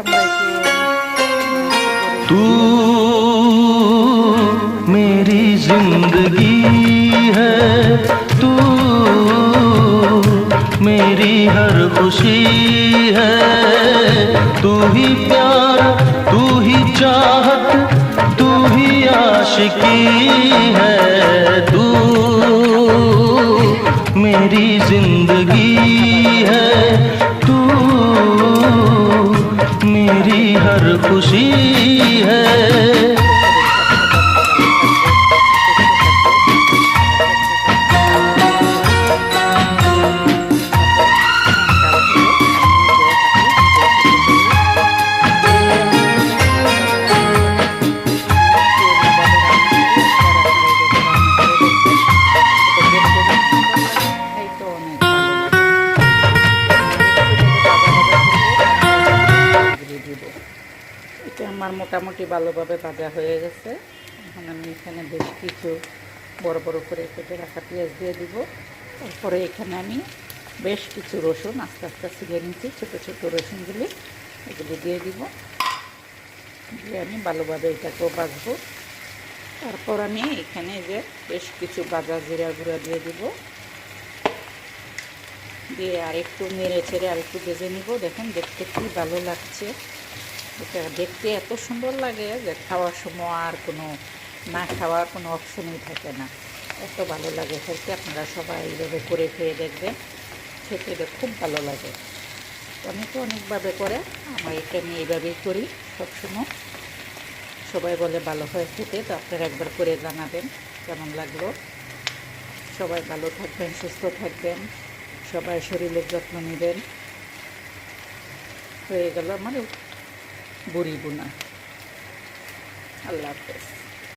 আমরা একটু तू मेरी जिंदगी है, तू मेरी हर खुशी है, तू ही प्यार, तू ही चाहत, तू ही आशिकी है, तू मेरी जिंदगी है, तू मेरी हर खुशी है। আমার মোটামুটি ভালোভাবে ভাজা হয়ে গেছে। এখন আমি এখানে বেশ কিছু বড় বড় করে কেটে রাখা পেঁয়াজ দিয়ে দিব। তারপরে এখানে আমি বেশ কিছু রসুন আস্তে আস্তে ছিলে নিচ্ছি, ছোটো ছোটো রসুনগুলি এগুলি দিয়ে দিব। দিয়ে আমি ভালোভাবে এটাকেও ভাজবো। তারপর আমি এখানে যে বেশ কিছু ভাজা জিরা গুঁড়া দিয়ে দিব, দিয়ে আরেকটু নেড়ে ছেড়ে আরেকটু ভেজে নিব। দেখেন দেখতে কি ভালো লাগছে, এটা দেখতে এত সুন্দর লাগে যে খাওয়ার সময় আর কোনো না খাওয়ার কোনো অপশনই থাকে না, এত ভালো লাগে খেতে। আপনারা সবাই এইভাবে করে খেয়ে দেখবেন, খেতে এটা খুব ভালো লাগে। অনেকে অনেকভাবে করে, আমরা এটা আমি এইভাবেই করি সবসময়। সবাই বলে ভালো হয় খেতে, তো আপনারা একবার করে জানাবেন কেমন লাগলো। সবাই ভালো থাকবেন, সুস্থ থাকবেন, সবাই শরীরের যত্ন নেবেন। হয়ে গেল আমার বুড়ি বোনা। আল্লাহ হাফেজ।